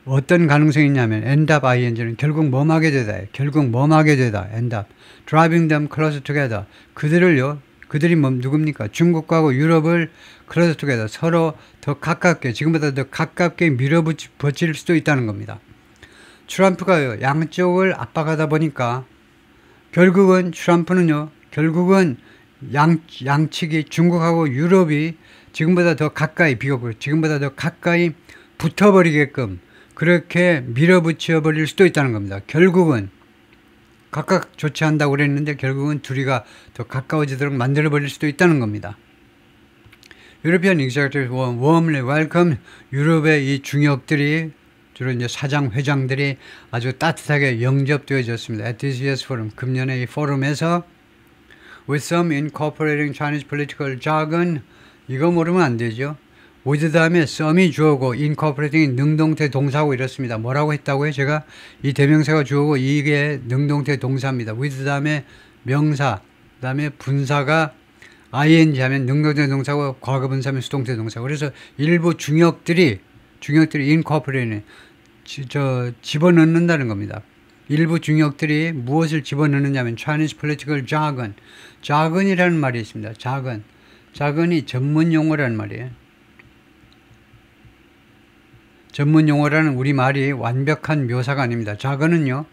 어떤 가능성이 있냐면 end up ing는 결국 뭐하게 되다. end up. driving them closer together. 그들이 누굽니까? 중국하고 유럽을 closer together. 서로 더 가깝게, 지금보다 더 가깝게 밀어붙일 수도 있다는 겁니다. 트럼프가요. 양쪽을 압박하다 보니까 결국은 양측이 중국하고 유럽이 지금보다 더 가까이 붙어버리게끔 그렇게 밀어붙여 버릴 수도 있다는 겁니다. 결국은 각각 조치한다고 그랬는데 결국은 둘이가 더 가까워지도록 만들어 버릴 수도 있다는 겁니다. European executives were warmly welcome. 유럽의 이 중역들이 주로 이제 회장들이 아주 따뜻하게 영접되어졌습니다. At this year's forum, 금년의 이 포럼에서 with some incorporating Chinese political jargon. 이거 모르면 안 되죠. with 다음에 some이 주어고 incorporating이 능동태 동사고 이렇습니다. 뭐라고 했다고요? 제가 이 대명사가 주어고 이게 능동태 동사입니다. with 다음에 명사, 그 다음에 분사가 ing 하면 능동태 동사고 과거분사면 수동태 동사고. 그래서 일부 중역들이 incorporating 집어넣는다는 겁니다. 일부 중역들이 무엇을 집어넣느냐면 Chinese political jargon. jargon이라는 말이 있습니다. jargon이 전문 용어라는 말이에요. 전문 용어라는 우리말이 완벽한 묘사가 아닙니다. jargon은요,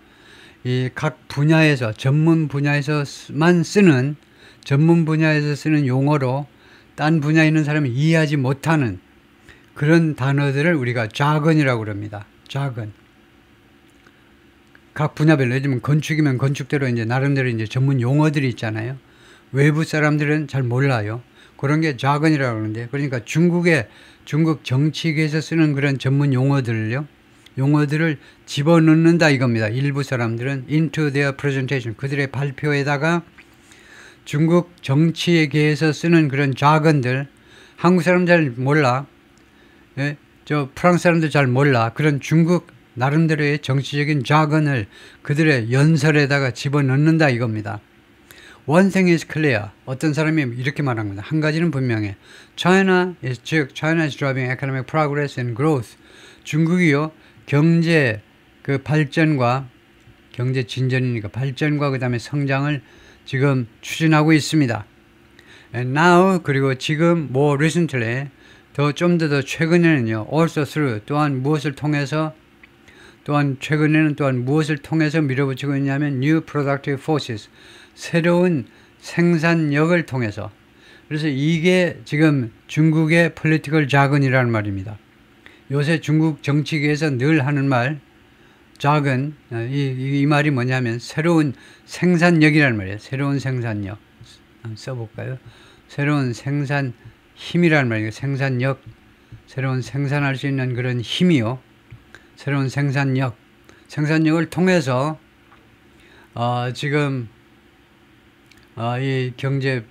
이 각 분야에서 전문 분야에서만 쓰는 용어로 딴 분야에 있는 사람이 이해하지 못하는 그런 단어들을 우리가 jargon이라고 그럽니다. jargon. 각 분야별로, 예를 들면 건축이면 건축대로 이제 나름대로 이제 전문 용어들이 있잖아요. 외부 사람들은 잘 몰라요. 그런 게 jargon이라고 그러는데, 그러니까 중국 정치계에서 쓰는 그런 전문 용어들을 집어넣는다 이겁니다. 일부 사람들은 into their presentation, 그들의 발표에다가 중국 정치계에서 쓰는 그런 jargon들, 한국 사람 잘 몰라. 예? 프랑스 사람도 잘 몰라. 그런 중국 나름대로의 정치적인 jargon을 그들의 연설에다가 집어넣는다 이겁니다. One thing is clear. 어떤 사람이 이렇게 말한 겁니다. 한 가지는 분명해. China is driving economic progress and growth. 중국이요, 경제 발전과, 경제 진전이니까 발전과 그 다음에 성장을 지금 추진하고 있습니다. And now, 그리고 지금 more recently, 좀 더 최근에는요, also through, 최근에는 무엇을 통해서 밀어붙이고 있냐면 new productive forces, 새로운 생산력을 통해서. 그래서 이게 지금 중국의 political jargon이라는 말입니다. 요새 중국 정치계에서 늘 하는 말, jargon, 이 말이 뭐냐면 새로운 생산력이라는 말이에요. 새로운 생산력. 한번 써볼까요? 새로운 생산 힘이라는 말이에요. 생산력, 새로운 생산할 수 있는 그런 힘이요. 새로운 생산력을 통해서 지금 이 경제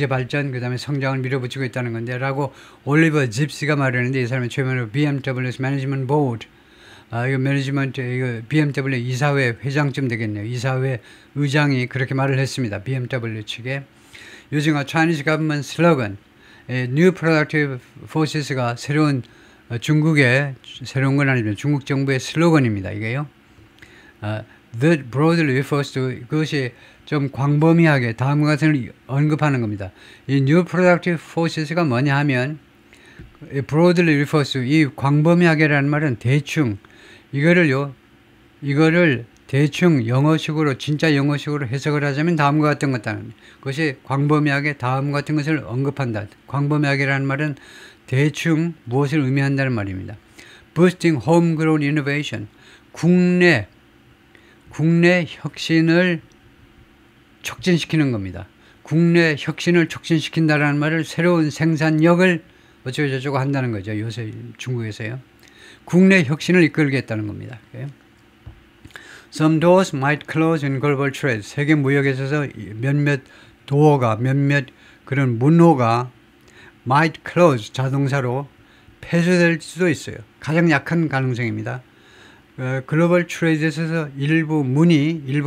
발전, 그 다음에 성장을 밀어붙이고 있다는 건데, 라고 올리버 집시가 말하는데, 이 사람이 최근에 BMW's Management Board, 이거 BMW 이사회 회장쯤 되겠네요. 이사회 의장이 그렇게 말을 했습니다. BMW 측에. Using a Chinese government slogan, New Productive Forces가 중국의 새로운 건 아니지만 중국 정부의 슬로건입니다. 이게요. That broadly refers to, 그것이 좀 광범위하게 다음과 같은 언급하는 겁니다. 이 New Productive Forces가 뭐냐 하면, broadly refers to, 이 광범위하게라는 말은 대충, 이거를 대충 영어식으로, 진짜 영어식으로 해석을 하자면 다음과 같은 것다는, 그것이 광범위하게 다음과 같은 것을 언급한다. 광범위하게라는 말은 대충 무엇을 의미한다는 말입니다. Boosting homegrown innovation, 국내 혁신을 촉진시키는 겁니다. 국내 혁신을 촉진시킨다는 말을 새로운 생산력을 어쩌고저쩌고 한다는 거죠. 요새 중국에서요. 국내 혁신을 이끌겠다는 겁니다. Some doors might close in global trade. 세계 무역에 있어서 몇몇 그런 문호가 might close, 자동사로 폐쇄될 수도 있어요. 가장 약한 가능성입니다. 글로벌 트레이드에서 일부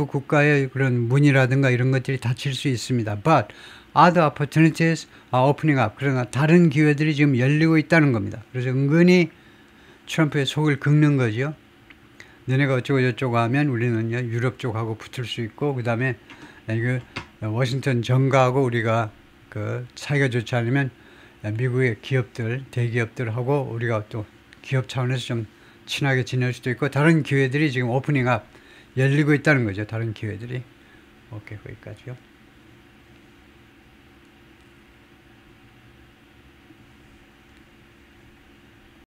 국가의 그런 문이라든가 이런 것들이 닫힐 수 있습니다. But other opportunities are opening up. 그러나 다른 기회들이 지금 열리고 있다는 겁니다. 그래서 은근히 트럼프의 속을 긁는 거죠. 너네가 어쩌고 저쩌고 하면 우리는요, 유럽 쪽하고 붙을 수 있고, 그 다음에 워싱턴 정가하고 우리가 사이가 좋지 않으면 미국의 대기업들하고 우리가 또 기업 차원에서 좀 친하게 지낼 수도 있고, 다른 기회들이 지금 오프닝업 열리고 있다는 거죠. 다른 기회들이. 오케이, 거기까지요.